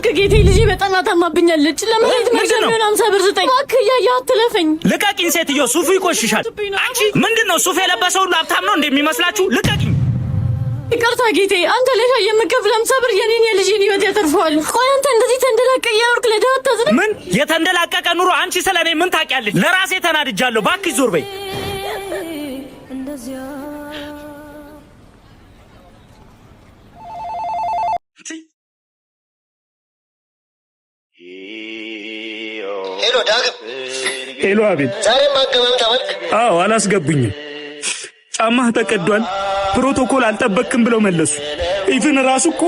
እባክህ ጌቴ ልጄ በጣም ታማብኛለች ለምን መጀመሪያ 50 ብር ስጠኝ እባክህ ያያ አትለፈኝ ልቀቂኝ ሴትዮ ሱፉ ይቆሽሻል አንቺ ምንድነው ሱፍ የለበሰው ሁሉ ሀብታም ነው እንደሚመስላችሁ ልቀቂኝ ይቅርታ ጌቴ አንተ ለሻ የምከፍል 50 ብር የኔን የልጄን ህይወት ያተርፈዋል ቆይ አንተ እንደዚህ ተንደላቀቅ ያወርክ ለዳው አታዝነ ምን የተንደላቀቀ ኑሮ አንቺ ስለኔ ምን ታውቂያለሽ ለራሴ ተናድጃለሁ እባክሽ ዞር በይ ሄሎ ዳግም ሄሎ አቤት ዛሬ ማገባም ታወቅ አዎ አላስገቡኝም ጫማህ ተቀዷል ፕሮቶኮል አልጠበቅም ብለው መለሱ ኢቭን ራሱ እኮ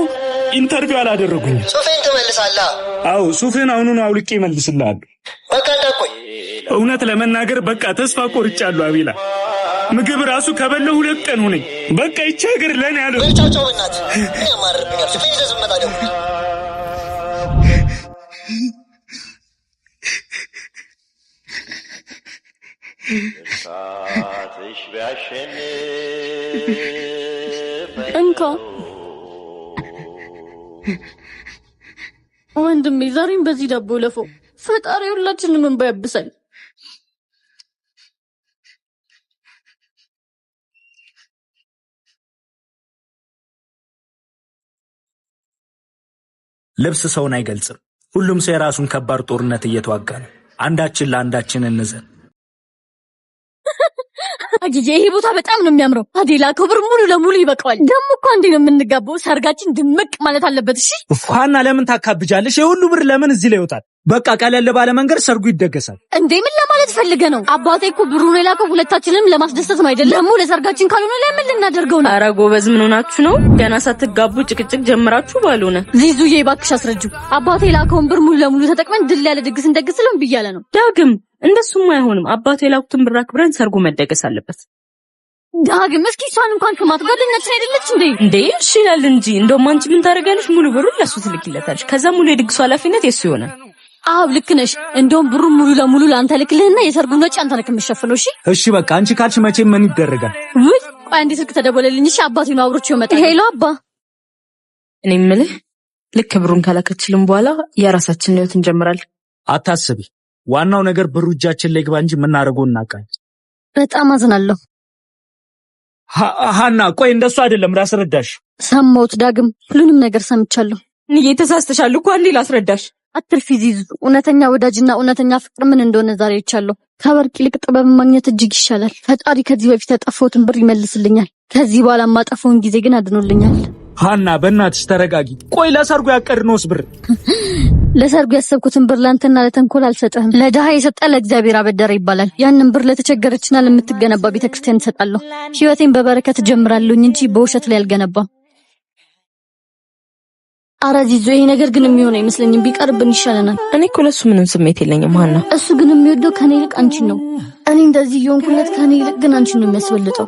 ኢንተርቪው አላደረጉኝ ሱፌን ትመልሳለህ አዎ ሱፌን አሁኑን አውልቄ መልስልሃለሁ በቃ እንዳቆይ እውነት ለመናገር በቃ ተስፋ ቆርጫለሁ አቤላ ምግብ ራሱ ከበለው 2 ቀን ሆነኝ በቃ ይቺ ሀገር ለኔ ያለው ወጫቸው እናት እኔ ማርብኛል ሱፌን ይዘዝመጣ ደግሞ እርሳትሽ ቢያሸንፍ እንካ ወንድሜ ዛሬም በዚህ ዳቦ ለፎ ፈጣሪ ሁላችንም እንባ ያብሰል ልብስ ሰውን አይገልጽም ሁሉም ሰው የራሱን ከባድ ጦርነት እየተዋጋ ነው አንዳችን ለአንዳችን እንዘን አጂጄ ይሄ ቦታ በጣም ነው የሚያምረው አዴላ ክብር ሙሉ ለሙሉ ይበቃዋል ደሞ እኮ አንዴ ነው የምንጋባው ሰርጋችን ድምቅ ማለት አለበት እሺ ፋና ለምን ታካብጃለሽ የሁሉ ብር ለምን እዚህ ላይ ይወጣል በቃ ቀለል ባለ መንገድ ሰርጉ ይደገሳል እንዴ ምን ለማለት ፈልገ ነው አባቴ እኮ ብሩን የላከው ሁለታችንንም ለማስደሰት ነው አይደል ደሞ ለሰርጋችን ካልሆነ ለምን ልናደርገው ነው አረ ጎበዝ ምን ሆናችሁ ነው ገና ሳትጋቡ ጭቅጭቅ ጀምራችሁ ባልሆነ ዚዙዬ ባክሽ አስረጁ አባቴ የላከውን ብር ሙሉ ለሙሉ ተጠቅመን ድል ያለ ድግስ እንደግስልን ብያለ ነው ዳግም እንደሱም አይሆንም አባቴ የላኩትን ብር አክብረን ሰርጉ መደገስ አለበት ዳግም እስኪ እሷን እንኳን ከማት ጓደኛችን አይደለች እንዴ እሺ ይላል እንጂ እንደውም አንቺ ምን ታደርጋለሽ ሙሉ ብሩን ለሱ ትልክለታለሽ ከዛ ሙሉ የድግሱ ኃላፊነት የሱ ይሆናል አው ልክ ነሽ እንደውም ብሩን ሙሉ ለሙሉ ላንተ ልክልህና የሰርጉን ወጪ አንተ ነህ የምትሸፍነው እሺ በቃ አንቺ ካልሽ መቼም ምን ይደረጋል ውይ ቆይ አንዴ ስልክ ተደወለልኝ እሺ አባቴ ነው አብሮች ይመጣ ሄሎ አባ እኔ የምልህ ልክ ብሩን ካላከችልን በኋላ የራሳችንን ህይወት እንጀምራለን አታስቢ ዋናው ነገር ብሩ እጃችን ላይ ግባ እንጂ ምናረገው እናቃል በጣም አዝናለሁ ሃና ቆይ እንደሱ አይደለም ላስረዳሽ ሰማሁት ዳግም ሁሉንም ነገር ሰምቻለሁ እየተሳስተሻል እኮ አንዴ ላስረዳሽ አትርፊ ዚዙ እውነተኛ ወዳጅና እውነተኛ ፍቅር ምን እንደሆነ ዛሬ ይቻለሁ ከወርቅ ይልቅ ጥበብ ማግኘት እጅግ ይሻላል ፈጣሪ ከዚህ በፊት ያጠፋሁትን ብር ይመልስልኛል ከዚህ በኋላ ማጠፋውን ጊዜ ግን አድኖልኛል ሃና በእናትሽ ተረጋጊ ቆይ ለሰርጉ ያቀድነውስ ብር ለሰርጉ ያሰብኩትን ብር ላንተና ለተንኮል አልሰጠህም ለደሃ የሰጠ ለእግዚአብሔር አበደረ ይባላል ያንን ብር ለተቸገረችና ለምትገነባ ቤተክርስቲያን እሰጣለሁ ህይወቴን በበረከት ጀምራለሁኝ እንጂ በውሸት ላይ አልገነባም አራዚዞ ይሄ ነገር ግን የሚሆነው አይመስለኝም ቢቀርብን ይሻለናል እኔ እኮ ለሱ ምንም ስሜት የለኝም ሃና እሱ ግን የሚወደው ከኔ ይልቅ አንቺን ነው እኔ እንደዚህ የሆንኩለት ከኔ ይልቅ ግን አንቺን ነው የሚያስበልጠው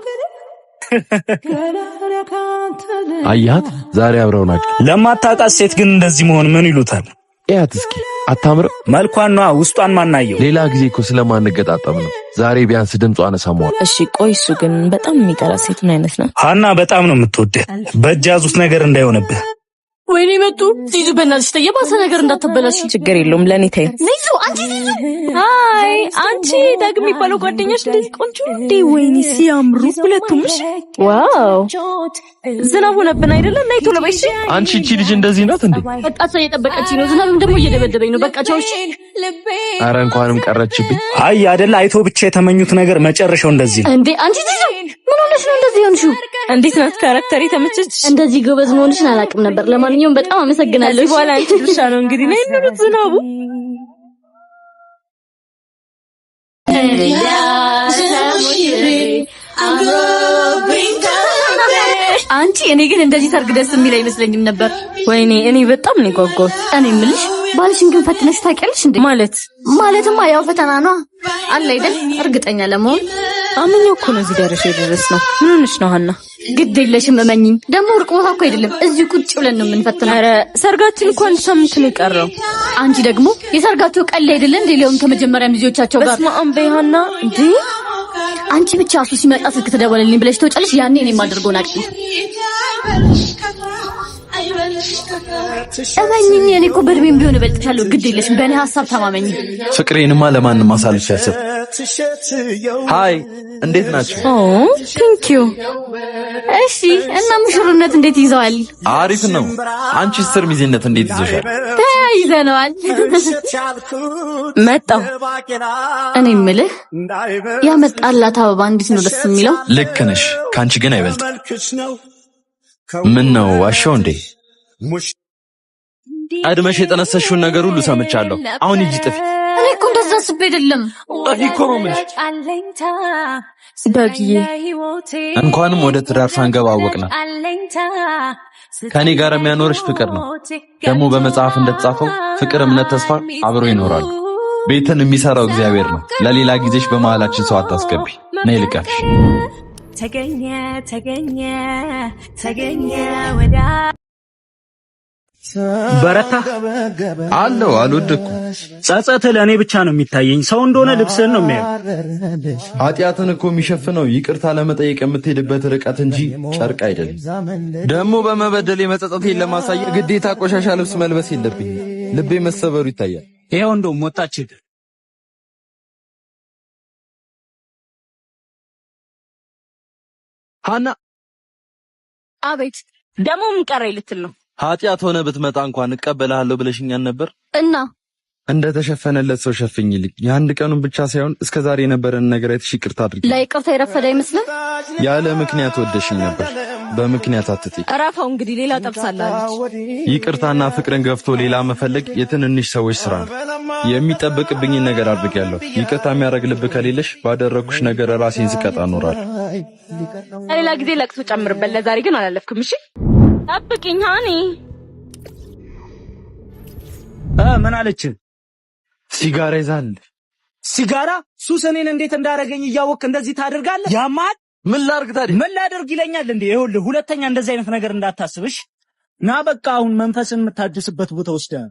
አያት ዛሬ አብረው ናቸው ለማታውቃት ሴት ግን እንደዚህ መሆን ምን ይሉታል ያት እስኪ አታምር መልኳን ነው ውስጧን ማናየው ሌላ ጊዜ እኮ ስለማንገጣጠም ነው ዛሬ ቢያንስ ድምጿን ሰማው እሺ ቆይ እሱ ግን በጣም የሚጠራ ሴት ምን አይነት ነው ሃና በጣም ነው የምትወደው በእጅ ያዙት ነገር እንዳይሆንብህ ወይኔ መጡ ዚዙ በእናትሽ ተየባሰ ነገር እንዳትበላሽ ችግር የለውም ለኔ ታይ ዚዙ አንቺ ሃይ አንቺ ዳግም የሚባለው ጓደኛሽ እንደዚህ ቆንጆ እንዴ ወይኔ ሲያምሩ ሁለቱምሽ ዋው ዝናብ ሆነብን አይደለ እና ቶሎ በይሽ አንቺ እቺ ልጅ እንደዚህ ናት እንዴ በቃ ሰው እየጠበቀች ነው ዝናብም ደግሞ እየደበደበኝ ነው በቃ ቻውሽ አረ እንኳንም ቀረችብኝ አይ አይደለ አይቶ ብቻ የተመኙት ነገር መጨረሻው እንደዚህ ነው እንዴ አንቺ ዚዙ ምን ሆነሽ ነው እንደዚህ ሆንሽው እንዴት ናት ካራክተሪ ተመቸች እንደዚህ ጎበዝ መሆንሽን አላውቅም ነበር ለማንኛውም በጣም አመሰግናለሁ በኋላ አንቺ ድርሻ ነው እንግዲህ ነይ እንሩጥ ዝናቡ አንቺ እኔ ግን እንደዚህ ሰርግ ደስ የሚል አይመስለኝም ነበር ወይኔ እኔ በጣም ነው ጓጓሁት እኔ የምልሽ ባልሽን ግን ፈትነሽ ታውቂያለሽ እንዴ ማለትማ ያው ፈተና ነው አለ አይደል እርግጠኛ ለመሆን አመኛው እኮ ነው እዚህ ደረሰ ድረስ ነው ምን ሆነሽ ነው ሃና ግድ የለሽም እመኚኝ ደግሞ ሩቅ ቦታ እኮ አይደለም እዚህ ቁጭ ብለን ነው የምንፈትነው አረ ሰርጋችን እንኳን ሳምንት ነው የቀረው አንቺ ደግሞ የሰርጋቸው ቀል አይደለ እንዴ ሊሆን ከመጀመሪያ ልጆቻቸው ጋር በስመ አብ በሃና እንዴ አንቺ ብቻ እሱ ሲመጣ ስልክ ተደወለልኝ ብለሽ ተወጫለሽ ያኔ እኔ ማድርጎና እመኝኝ እኔ እኮ በእድሜም ቢሆን እበልጥሻለሁ። ግድ የለሽም፣ በእኔ ሀሳብ ተማመኝ። ፍቅሬንማ ለማንም አሳልፌ ያሰብ። ሃይ እንዴት ናችሁ? ቴንክ ዩ። እሺ እና ሙሽርነት እንዴት ይዘዋል? አሪፍ ነው። አንቺ ስር ሚዜነት እንዴት ይዘሻል? ተያይዘነዋል። መጣው። እኔ የምልህ ያመጣላት አበባ እንዴት ነው ደስ የሚለው? ልክ ነሽ። ካንቺ ግን አይበልጥ። ምን ነው ዋሻው እንዴ? ቀድመሽ የጠነሰሽውን ነገር ሁሉ ሰምቻለሁ። አሁን ሂጂ ጥፊ። እኔ እኮ እንደዛ አስቤ አይደለም። እኮ ነው የምልሽ። ዳግዬ እንኳንም ወደ ትዳር ሳንገባ አወቅና ከኔ ጋር የሚያኖርሽ ፍቅር ነው። ደግሞ በመጽሐፍ እንደተጻፈው ፍቅር፣ እምነት፣ ተስፋ አብሮ ይኖራሉ። ቤትን የሚሰራው እግዚአብሔር ነው። ለሌላ ጊዜሽ በመሃላችን ሰው አታስገቢ። ነይ ልቀፍሽ። ተገኘ ወዳ በረታ አለው አልወደኩም። ጸጸትህ ለእኔ ብቻ ነው የሚታየኝ። ሰው እንደሆነ ልብስህን ነው የሚያየው። ኃጢአትን እኮ የሚሸፍነው ይቅርታ ለመጠየቅ የምትሄድበት ርቀት እንጂ ጨርቅ አይደለም። ደግሞ በመበደል የመጸጸቴን ለማሳየት ግዴታ ቆሻሻ ልብስ መልበስ የለብኝም። ልቤ መሰበሩ ይታያል። ይኸው እንደውም ወጣች። ሃና አቤት። ደግሞ ምን ቀረኝ ልትል ነው? ኃጢአት ሆነ ብትመጣ እንኳን እቀበልሃለሁ ብለሽኛል ነበር እና እንደተሸፈነለት ሰው ሸፍኝልኝ። የአንድ ቀኑን ብቻ ሳይሆን እስከ ዛሬ የነበረን ነገር አይተሽ ይቅርታ አድርጊ። ለይቅርታ የረፈደ አይመስልም? ያለ ምክንያት ወደሽኝ ነበር። በምክንያት አትጥይ። እራፋው እንግዲህ ሌላ ጠብሳላለች። ይቅርታና ፍቅርን ገፍቶ ሌላ መፈለግ የትንንሽ ሰዎች ስራ ነው። የሚጠበቅብኝን ነገር አድርጌያለሁ። ይቅርታ የሚያደርግ ልብ ከሌለሽ ባደረኩሽ ነገር ራሴን ስቀጣ እኖራለሁ። ሌላ ጊዜ ለቅሶ ጨምርበት። ለዛሬ ግን አላለፍክም። እሺ ጠብቂኝ ሃኒ። ምን አለች? ሲጋራ ይዛል። ሲጋራ ሱስ እኔን እንዴት እንዳረገኝ እያወቅ እንደዚህ ታደርጋለህ? ያማል። ምን ላድርግ ታዲያ? ምን ላድርግ ይለኛል እንዴ? ይኸውልህ ሁለተኛ እንደዚህ አይነት ነገር እንዳታስብሽ። ና በቃ አሁን መንፈስን የምታድስበት ቦታ ወስደህ